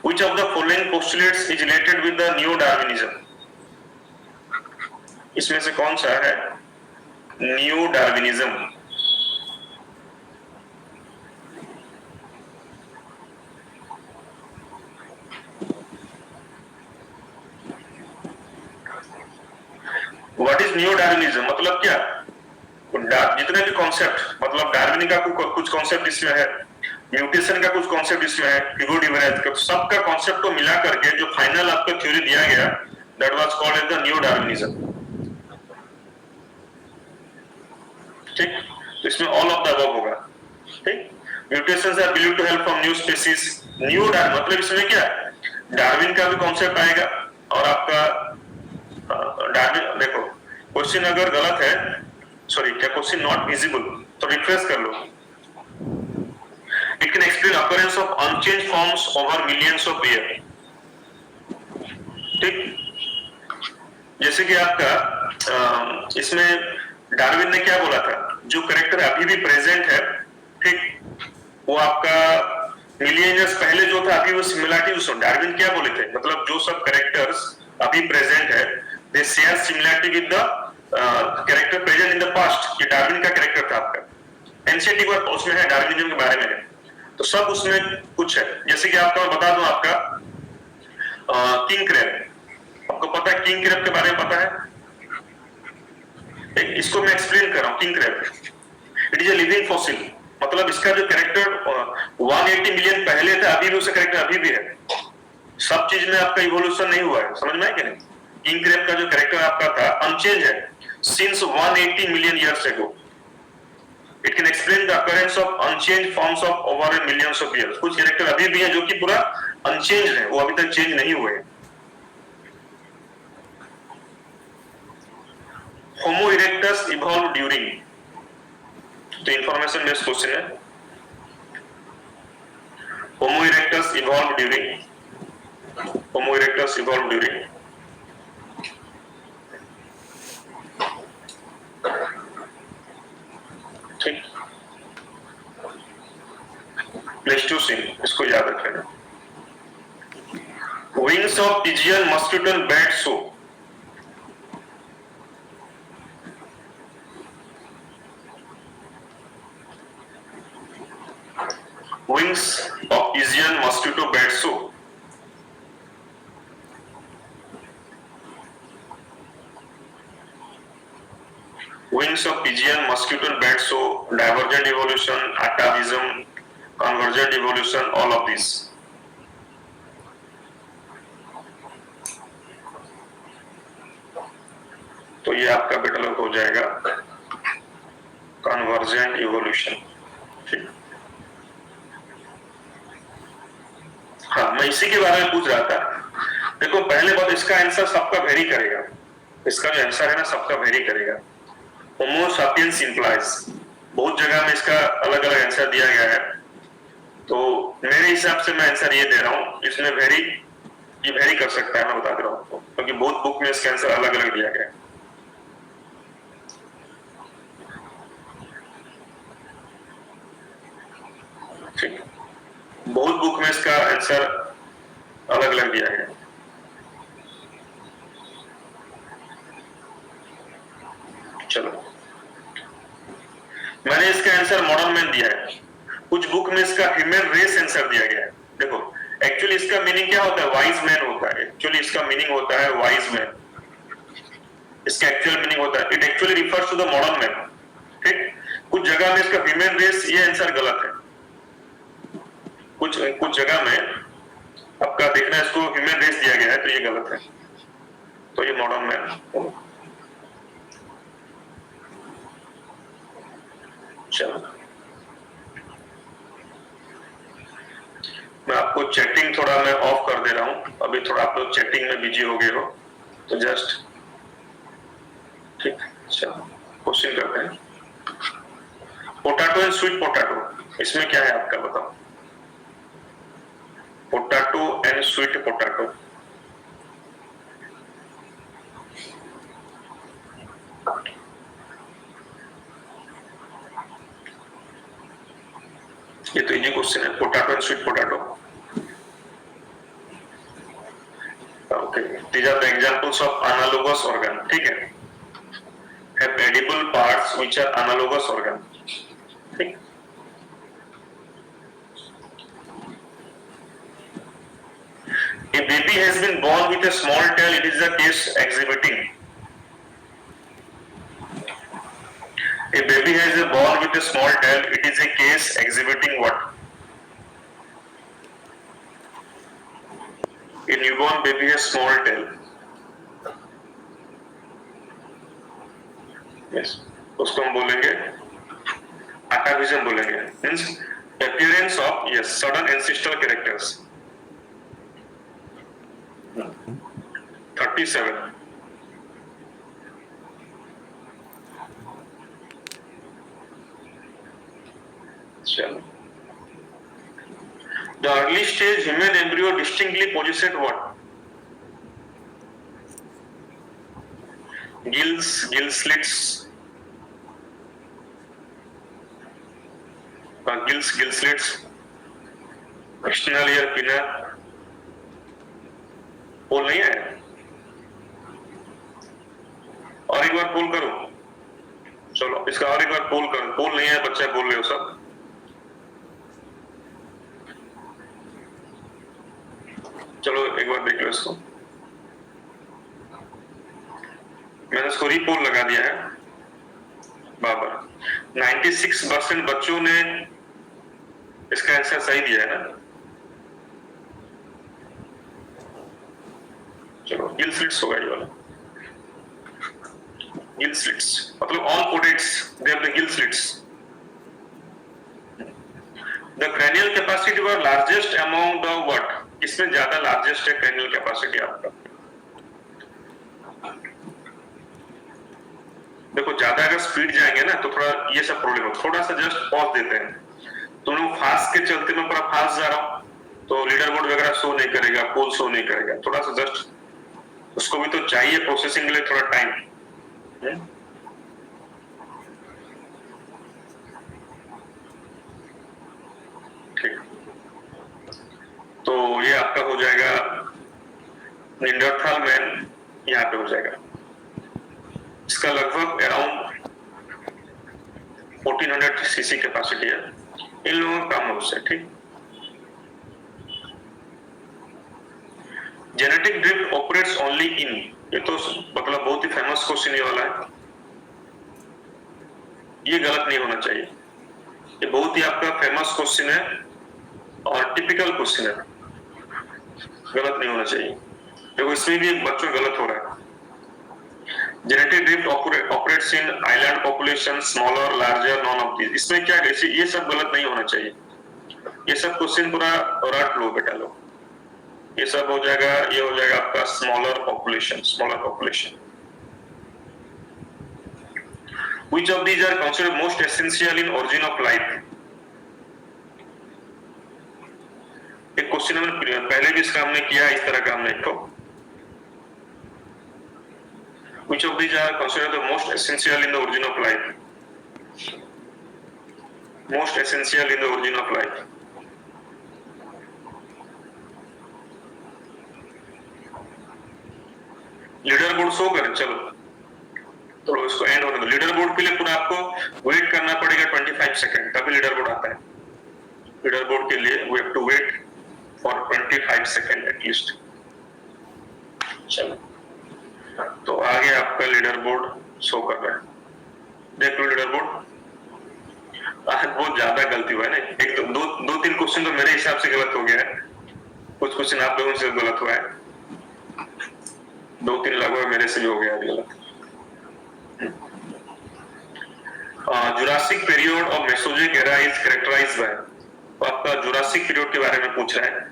Which of the following postulates is related with the neo-Darwinism? इसमें से कौन सा है new Darwinism? What is new Darwinism मतलब क्या? जितने भी कॉन्सेप्ट मतलब डार्विन का कुछ कॉन्सेप्ट इसमें है, म्यूटेशन का कुछ कॉन्सेप्ट इसमें है, पिगो डिवरेज का, सबका कॉन्सेप्ट को मिला करके जो फाइनल आपको थ्योरी दिया गया, that was called as the new Darwinism. ठीक, तो इसमें ऑल ऑफ द अबव होगा। ठीक, mutations are believed to help from new species. New Darwin मतलब इसमें क्या, डार्विन का भी कॉन्सेप्ट आएगा और आपका डार्विन, देखो क्वेश्चन अगर गलत है, सॉरी क्या क्वेश्चन नॉट विजिबल, तो रिफ्रेश कर लो। It can explain occurrence of unchange forms over millions of year. ठीक, जैसे कि आपका इसमें डार्विन ने क्या बोला था, जो करेक्टर अभी भी प्रेजेंट है, ठीक, वो आपका मिलियन ईयर्स पहले जो था अभी वो सिमिलरिटी, उसमें डार्विन क्या बोले थे, मतलब जो सब करेक्टर्स अभी प्रेजेंट है they share similarity with the character present in the past. ये डार्विन का कैरेक्टर था आपका, एंशिएंट इक्वल उसमें है, डार्विनिज्म के बारे में है, तो सब उसमें कुछ है। जैसे कि आपका मैं बता दूं, आपका किंग क्रैब, आपको पता है किंग क्रैब के बारे में पता है? इसको मैं एक्सप्लेन कर रहा हूं। King crab it is a living fossil, मतलब इसका जो कैरेक्टर 180 मिलियन पहले था, अभी भी उसका कैरेक्टर अभी भी है। सब चीज में आपका इवोल्यूशन नहीं हुआ है, समझ में है कि नहीं? किंग क्रैब का जो कैरेक्टर आपका था अनचेंज है since 180 million years ago. It can explain the occurrence of unchange forms of over millions of years. कुछ कैरेक्टर अभी भी है जो कि पूरा अनचेंज है, वो अभी तक चेंज नहीं हुए। होमो इरेक्टस इवॉल्व ड्यूरिंग, तो इंफॉर्मेशन बेस्ड क्वेश्चन है। Homo erectus evolve during, Homo erectus evolve during, ठीक, प्लेस्टोसीन, इसको याद रखना। Wings of pigeon mosquito bat show, wings of Pigeon mosquito bat show, wings of pigeon mosquito bat show, divergent evolution, atavism, convergent evolution, all of these। तो ये आपका बेटा लोग हो जाएगा कन्वर्जेंट इवोल्यूशन। ठीक, हाँ, मैं इसी के बारे में पूछ रहा था। देखो पहले बात, इसका आंसर सबका वेरी करेगा, इसका जो आंसर है ना सबका वेरी करेगा। होमो सापियंस सिंप्लाइज, बहुत जगह में इसका अलग अलग आंसर दिया गया है, तो मेरे हिसाब से मैं आंसर ये दे रहा हूँ, इसमें वेरी, ये वेरी कर सकता है, मैं बता दे रहा हूँ, क्योंकि बहुत बुक में इसका आंसर अलग अलग दिया गया है। ठीक, बहुत बुक में इसका आंसर अलग अलग दिया गया। चलो, मैंने इसका आंसर मॉडर्न मैन दिया है, कुछ बुक में इसका ह्यूमन रेस आंसर दिया गया है। देखो एक्चुअली इसका मीनिंग क्या होता है, वाइज मैन होता है, एक्चुअली इसका मीनिंग होता है वाइज मैन, इसका एक्चुअल मीनिंग होता है, it actually refers to the modern man. ठीक, कुछ जगह में इसका ह्यूमन रेस ये आंसर गलत है, कुछ जगह में आपका देखना इसको ह्यूमन रेस दिया गया है, तो ये गलत है, तो ये मॉडर्न मैन। चलो, मैं आपको चैटिंग थोड़ा मैं ऑफ कर दे रहा हूं, अभी थोड़ा आप लोग चैटिंग में बिजी हो गए हो, तो जस्ट ठीक, चलो क्वेश्चन करते हैं। पोटैटो एंड स्वीट पोटैटो, इसमें क्या है आपका बताओ? पोटैटो एंड स्वीट पोटैटो, ये तो इजी क्वेश्चन है, potato and sweet potato. Okay, these are the examples of analogous organ, ठीक है, have edible parts which are analogous organ, ठीक। A baby has been born with a small tail, it is the case exhibiting, baby has a born with a small tail, it is a case exhibiting what? A newborn baby has small tail. Yes. उसको हम बोलेंगे atavism बोलेंगे. Means appearance of yes sudden ancestral characters. 37. चलो. The early stage human embryo distinctly possessed what? Gills, gill slits, gill slits, external ear pinna. पोल नहीं है और एक बार पोल करो. चलो इसका और एक बार पोल करो. पोल नहीं है बच्चा बोल रहे हो सब. चलो एक बार देख लो इसको. मैंने इसको रीपोल लगा दिया है बराबर. 96% बच्चों ने इसका आंसर सही दिया है ना. चलो गिल स्लिट्स होगा ये वाला. गिल स्लिट्स मतलब all कोडेट्स they have the gill slits. The cranial capacity was largest among the what? इसमें ज्यादा लार्जेस्ट है cranial capacity आपका. देखो ज्यादा अगर स्पीड जाएंगे ना तो थोड़ा ये सब प्रॉब्लम हो. थोड़ा सा जस्ट पॉज देते हैं. तुम लोग फास्ट के चलते मैं पूरा फास्ट जा रहा हूँ तो लीडर बोर्ड वगैरह शो नहीं करेगा, पोल शो नहीं करेगा. थोड़ा सा जस्ट उसको भी तो चाहिए प्रोसेसिंग के लिए थोड़ा टाइम. ठीक. तो ये आपका हो जाएगा निंडरथाल मैन. यहाँ पे हो जाएगा. इसका लगभग अराउंड 1400 सीसी कैपेसिटी है. इन लोगों का काम उससे. ठीक. Genetic drift operates only in. ये तो मतलब बहुत ही फेमस क्वेश्चन ये वाला है. ये गलत नहीं होना चाहिए. ये बहुत ही आपका फेमस क्वेश्चन है और टिपिकल क्वेश्चन है. गलत नहीं होना चाहिए. देखो इसमें भी बच्चों गलत हो रहा है. Genetic drift operates in island population smaller larger none of this. इसमें क्या है ये सब गलत नहीं होना चाहिए. ये सब क्वेश्चन पूरा रट लो बेटा लो. ये सब हो जाएगा. ये हो जाएगा आपका smaller population. Smaller population. Which of these are considered most essential in origin of life? एक क्वेश्चन हमने पहले भी इसका हमने किया. इस तरह का हमने एक. Which of these are considered the most essential in the origin of life? Most essential in the origin of life. Leader board show करें. चलो तो इसको एंड होने दो. लीडर बोर्ड के लिए पूरा आपको वेट करना पड़ेगा 25 सेकंड तभी लीडर बोर्ड आता है. लीडर बोर्ड के लिए we have to wait for 25 second at least. चलो तो आगे आपका लीडर बोर्ड शो कर रहा है. देख लो लीडर बोर्ड. आज बहुत ज्यादा गलती हुआ है ना. एक तो दो तीन क्वेश्चन तो मेरे हिसाब से गलत हो गया है. कुछ क्वेश्चन आप लोगों से गलत हुआ है. 2-3 लगभग मेरे से भी हो गया गलत. जुरासिक पीरियड और मेसोजिक एरा इज कैरेक्टराइज्ड बाय. तो आपका जुरासिक पीरियड के बारे में पूछ रहा है.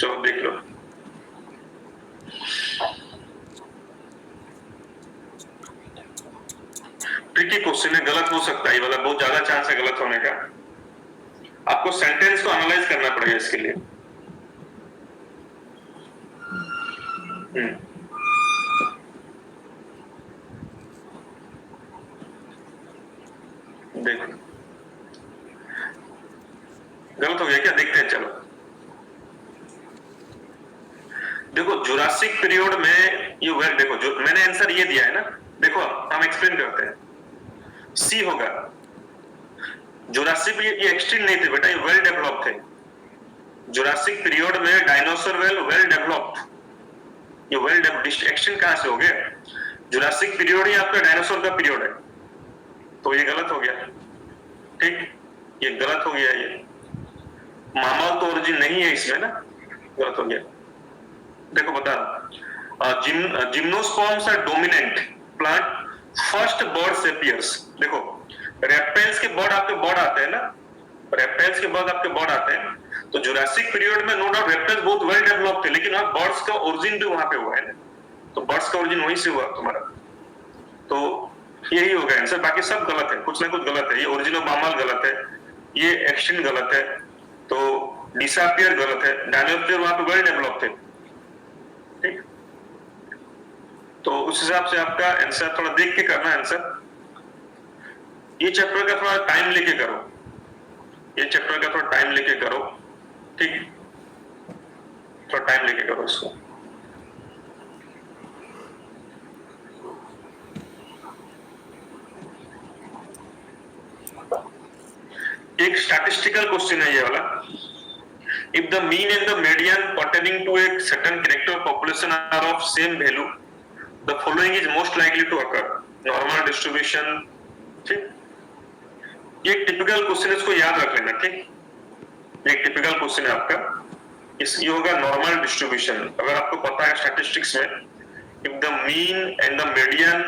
चलो देख लो. ट्रिकी क्वेश्चन है. गलत हो सकता है. ये वाला बहुत ज्यादा चांस है गलत होने का. आपको सेंटेंस को एनालाइज करना पड़ेगा इसके लिए. देखो गलत हो गया क्या. देखते हैं. चलो देखो जुरासिक पीरियड में ये वर्ड देखो जो मैंने आंसर ये दिया है ना. देखो हम एक्सप्लेन करते हैं. सी होगा. जुरासिक ये एक्सटिंक्ट नहीं थे बेटा. ये वेल डेवलप थे. जुरासिक पीरियड में डायनासोर वेल डेवलप्ड, ये वेल डेवलप्ड एक्सटिंक्ट कहां से हो गया? जुरासिक पीरियड ही आपका डायनासोर का पीरियड है, तो ये गलत हो गया। ठीक, ये गलत हो गया। ये मामल तो ओरिजिन नहीं है इसमें ना, गलत हो गया। देखो बता, gymnosperms are dominant plant first birds appears. देखो रेप्टाइल्स के बर्ड आपके बर्ड आते हैं ना, रेप्टाइल्स के बाद आपके बर्ड आते हैं, तो जुरासिक पीरियड में नो डाउट रेप्टाइल्स बहुत वेल डेवलप्ड थे, लेकिन वहां बर्ड्स का ओरिजिन भी वहां पे हुआ है ना, तो बर्ड्स का ओरिजिन वहीं से हुआ तुम्हारा। तो यही होगा आंसर, बाकी सब गलत है, कुछ ना कुछ गलत है। ये ओरिजिन ऑफ मामल गलत है, ये एक्सटिंक्ट गलत है, तो डिसअपियर गलत है, डायनासोर वहां पे वेल डेवलप्ड थे। ठीक, तो उस हिसाब से आपका आंसर थोड़ा देख के करना आंसर। ये चैप्टर का थोड़ा टाइम लेके करो, ये चैप्टर का थोड़ा टाइम लेके करो। ठीक, थोड़ा टाइम लेके करो इसको। एक स्टैटिस्टिकल क्वेश्चन है ये वाला। If the mean and the median pertaining to a certain character population are of same value, the following is most likely to occur. Normal distribution. ठीक, ये टिपिकल क्वेश्चन, इसको याद रख लेना। ठीक, एक टिपिकल क्वेश्चन है आपका, ये होगा नॉर्मल डिस्ट्रीब्यूशन। अगर आपको पता है स्टैटिस्टिक्स में, if the mean and the median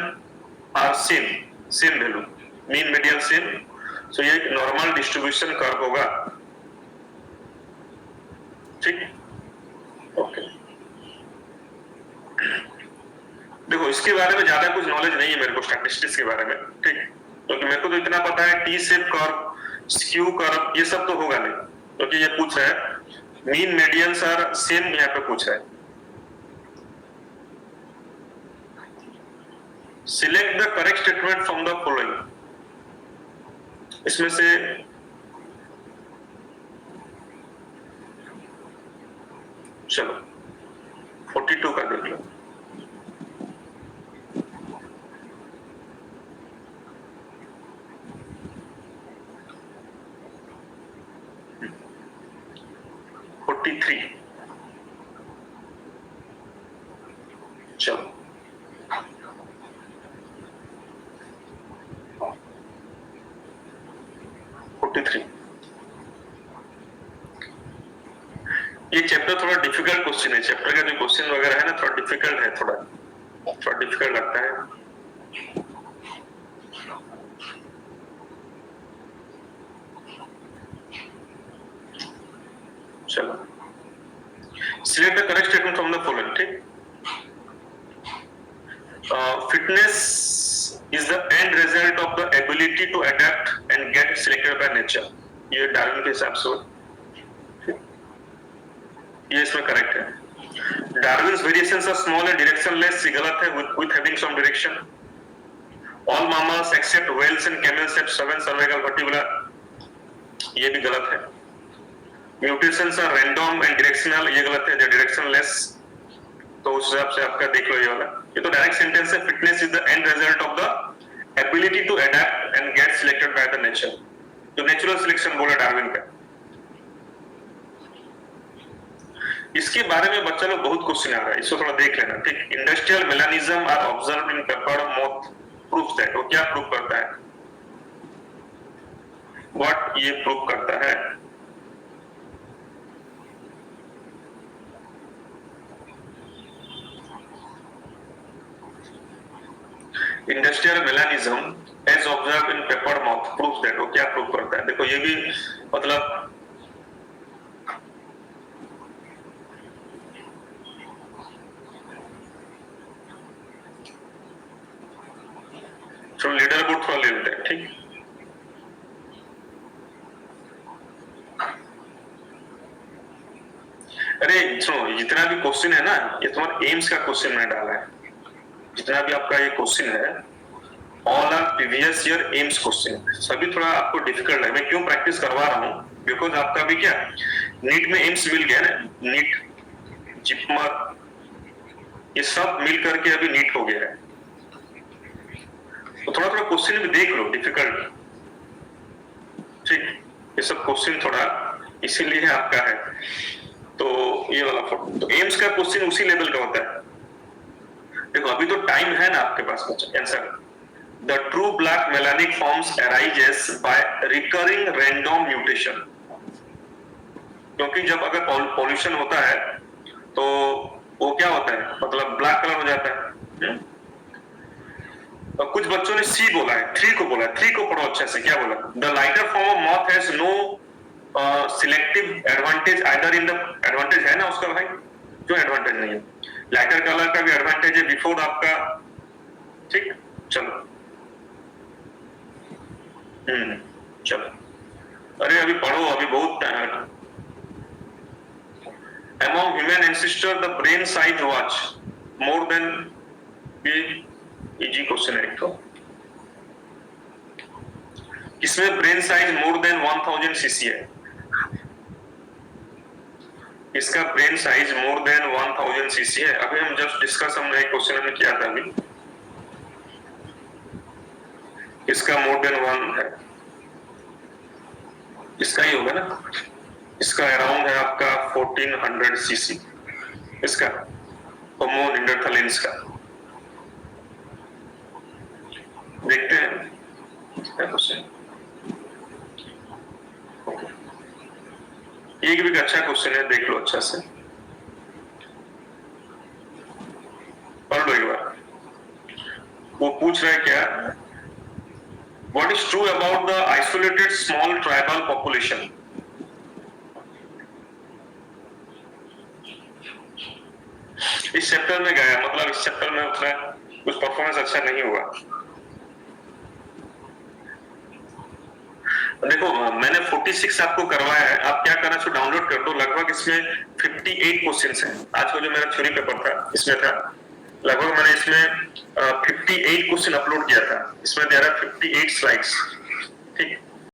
are same value, mean median same, so ये नॉर्मल डिस्ट्रीब्यूशन कर्व होगा। ठीक, ओके। देखो इसके बारे में ज्यादा कुछ नॉलेज नहीं है मेरे को स्टैटिस्टिक्स के बारे में। ठीक, क्योंकि मेरे को तो इतना पता है T shape curve, skew curve, ये सब तो होगा नहीं, क्योंकि ये पूछ रहा है मीन मीडियंस आर सेम, यहाँ पे पूछ रहा है। Select the correct statement from the following. इसमें से चलो 42 का देख लो। चलो ये चैप्टर थोड़ा डिफिकल्ट क्वेश्चन है, चैप्टर का जो क्वेश्चन वगैरह है ना थोड़ा डिफिकल्ट है, थोड़ा डिफिकल्ट लगता है। चलो select the correct statement from the following. ठीक, fitness is the end result of the ability to adapt and get selected by nature। ये डार्विन के हिसाब से ये इसमें करेक्ट है। Darwin's variations are small and directionless, ये गलत है, with having some direction। All mammals except whales and camels have 7 cervical vertebrae, ये भी गलत है। Mutations are random and directional, ये गलत है, directionless। तो उस हिसाब से आपका देख लो ये वाला, ये तो डायरेक्ट सेंटेंस है। Fitness is the end result of the ability to adapt and get selected by the nature, जो नेचुरल सिलेक्शन बोला डार्विन का। इसके बारे में बच्चा लोग बहुत क्वेश्चन आ रहा है, इसको थोड़ा देख लेना। ठीक, industrial melanism are observed in pepper moth proves that. वो क्या प्रूव करता है? व्हाट ये प्रूव करता है? Industrial melanism as observe in pepper mouth proves that. वो क्या प्रूव करता है? देखो ये भी मतलब थोड़ा लीडर बोर्ड थोड़ा ले लेते हैं। ठीक, अरे सुनो, जितना भी क्वेश्चन है ना ये तुम्हारा एम्स का क्वेश्चन मैंने डाला है। जितना भी आपका ये क्वेश्चन है all our previous year AIIMS question, सभी थोड़ा आपको डिफिकल्ट है। मैं क्यों प्रैक्टिस करवा रहा हूँ? बिकॉज आपका भी क्या नीट में एम्स मिल गया ना, नीट जिपमर ये सब मिल करके अभी नीट हो गया है, तो थोड़ा थोड़ा क्वेश्चन भी देख लो डिफिकल्ट। ठीक, ये सब क्वेश्चन थोड़ा इसीलिए आपका है। तो ये वाला फोटो, तो एम्स का क्वेश्चन उसी लेवल का होता है। देखो अभी तो टाइम है ना आपके पास बच्चा। Answer, the true black melanic forms arises by recurring random mutation. क्योंकि जब अगर पॉल्यूशन होता है तो वो क्या होता है, मतलब ब्लैक कलर हो जाता है। और कुछ बच्चों ने सी बोला है, थ्री को बोला है, थ्री को पढ़ो अच्छे से, क्या बोला, the lighter form of moth has no selective advantage either in the, advantage है ना उसका भाई, क्यों एडवांटेज नहीं है, लाइटर कलर का भी एडवांटेज है बिफोर आपका, ठीक। चलो चलो, अरे अभी पढ़ो, अभी बहुत टाइम है। Among human ancestor, the brain size was more than, easy question है तो, इसमें brain size more than 1000 CC है, इसका brain size more than 1000 CC है। अभी हम जस्ट डिस्कस, हमने एक क्वेश्चन हमने किया था अभी, इसका मोर देन 1 है, इसका ही होगा ना, इसका अराउंड है आपका 1400 सीसी, इसका होमो निंडरथालेंस का। देखते हैं क्या क्वेश्चन, एक भी अच्छा क्वेश्चन है, देख लो अच्छा से, पढ़ लो एक बार। वो पूछ रहा है क्या, what is true about the isolated small tribal population. इस चैप्टर में गया, मतलब इस चैप्टर में उतना कुछ परफॉर्मेंस अच्छा नहीं हुआ। देखो मैंने 46 आपको करवाया है, आप क्या करना चाहिए, डाउनलोड कर दो। लगभग इसमें 58 क्वेश्चंस हैं। आज का जो मेरा थ्योरी पेपर था इसमें था लगभग, मैंने इसमें 58 क्वेश्चन अपलोड किया था। इसमें दे आर 58 स्लाइड्स, ठीक।